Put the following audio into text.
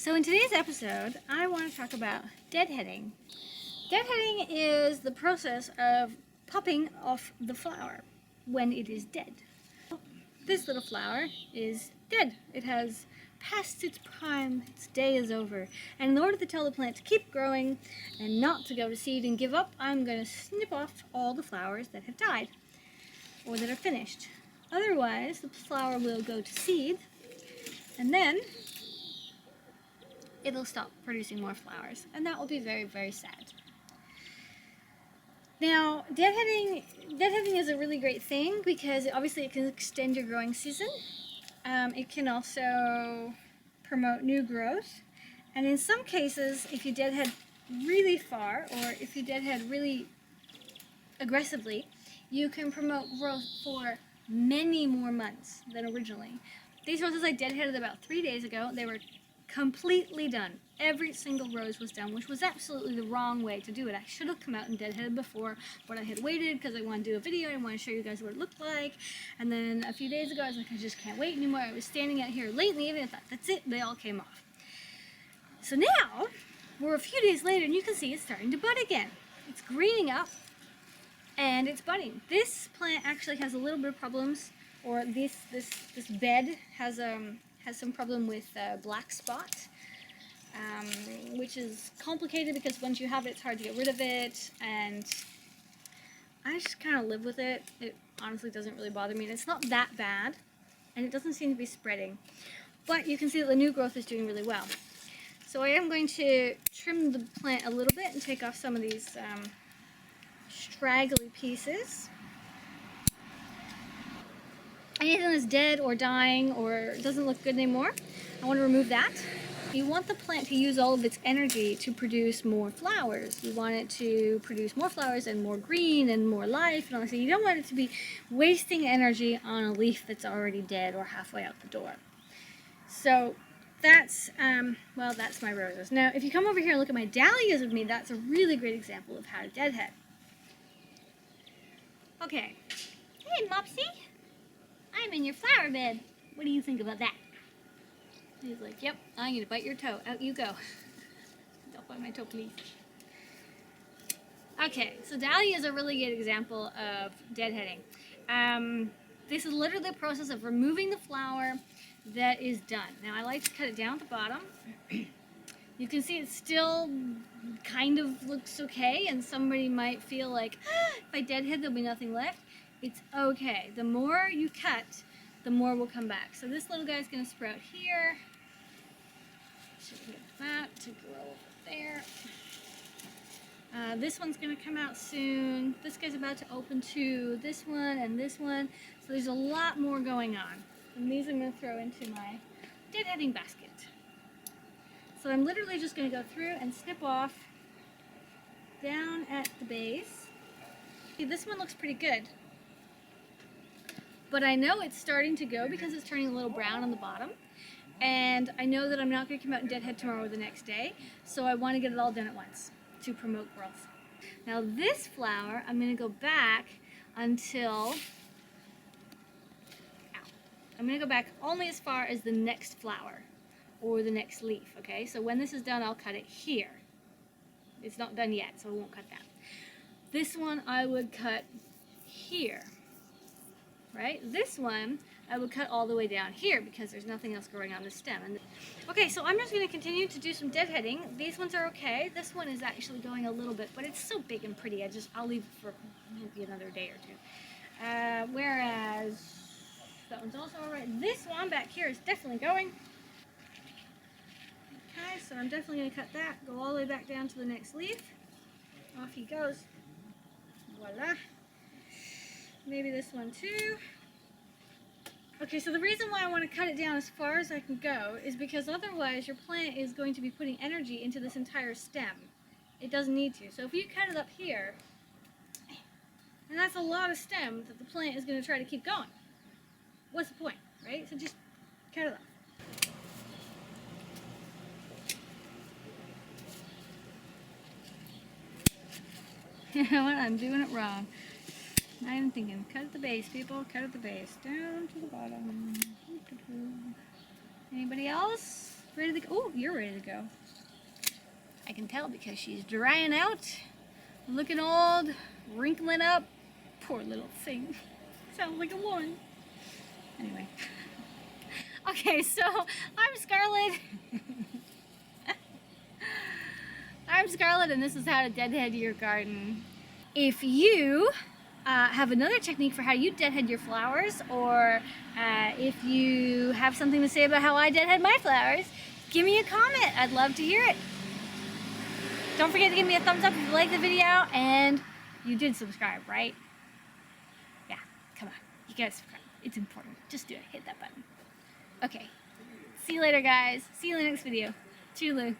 So in today's episode, I want to talk about deadheading. Deadheading is the process of popping off the flower when it is dead. This little flower is dead. It has passed its prime, its day is over. And in order to tell the plant to keep growing and not to go to seed and give up, I'm going to snip off all the flowers that have died or that are finished. Otherwise, the flower will go to seed and then it'll stop producing more flowers, and that will be very, very sad. Now, deadheading is a really great thing because obviously it can extend your growing season. It can also promote new growth, and in some cases, if you deadhead really far or if you deadhead really aggressively, you can promote growth for many more months than originally. These roses I deadheaded about 3 days ago. They were completely done. Every single rose was done, which was absolutely the wrong way to do it. I should have come out and deadheaded before, but I had waited because I wanted to do a video and I wanted to show you guys what it looked like. And then a few days ago, I was like, I just can't wait anymore. I was standing out here late in the evening. I thought, that's it. They all came off. So now, we're a few days later, and you can see it's starting to bud again. It's greening up, and it's budding. This plant actually has a little bit of problems, or this bed has some problem with black spot, which is complicated because once you have it, it's hard to get rid of it, and I just kind of live with it. It honestly doesn't really bother me, and it's not that bad, and it doesn't seem to be spreading, but you can see that the new growth is doing really well. So I am going to trim the plant a little bit and take off some of these straggly pieces. Anything that's dead or dying or doesn't look good anymore, I want to remove that. You want the plant to use all of its energy to produce more flowers. You want it to produce more flowers and more green and more life and all that. So you don't want it to be wasting energy on a leaf that's already dead or halfway out the door. So that's, well, that's my roses. Now, if you come over here and look at my dahlias with me, that's a really great example of how to deadhead. Okay. Hey, Mopsy. I'm in your flower bed. What do you think about that? He's like, yep, I'm going to bite your toe. Out you go. Don't bite my toe, please. Okay, so Dahlia is a really good example of deadheading. This is literally the process of removing the flower that is done. Now, I like to cut it down at the bottom. You can see it still kind of looks okay, and somebody might feel like, if I deadhead, there'll be nothing left. It's okay. The more you cut, the more will come back. So this little guy's going to sprout here. Should get that to grow over there. This one's going to come out soon. This guy's about to open too. This one and this one. So there's a lot more going on. And these I'm going to throw into my deadheading basket. So I'm literally just going to go through and snip off down at the base. See, this one looks pretty good. But I know it's starting to go because it's turning a little brown on the bottom. And I know that I'm not going to come out and deadhead tomorrow or the next day. So I want to get it all done at once to promote growth. Now this flower, I'm going to go back until... I'm going to go back only as far as the next flower or the next leaf, okay? So when this is done, I'll cut it here. It's not done yet, so I won't cut that. This one I would cut here, right? This one I would cut all the way down here because there's nothing else growing on the stem. Okay, so I'm just going to continue to do some deadheading. These ones are okay. This one is actually going a little bit, but it's so big and pretty. I'll leave it for maybe another day or two. Whereas that one's also alright. This one back here is definitely going. Okay, so I'm definitely going to cut that, go all the way back down to the next leaf. Off he goes. Voila. Maybe this one too. Okay, so the reason why I want to cut it down as far as I can go is because otherwise your plant is going to be putting energy into this entire stem. It doesn't need to. So if you cut it up here, and that's a lot of stem that the plant is going to try to keep going. What's the point, right? So just cut it off. You know what? I'm doing it wrong. I'm thinking, cut at the base, people. Cut at the base. Down to the bottom. Anybody else? Ready to go? Oh, you're ready to go. I can tell because she's drying out, looking old, wrinkling up. Poor little thing. Sounds like a one. Anyway. Okay, so I'm Scarlett. I'm Scarlett, and this is how to deadhead your garden. If you have another technique for how you deadhead your flowers, or if you have something to say about how I deadhead my flowers, give me a comment. I'd love to hear it. Don't forget to give me a thumbs up if you like the video, and you did subscribe, right? Yeah, come on. You gotta subscribe. It's important. Just do it. Hit that button. Okay. See you later, guys. See you in the next video. Toodaloo.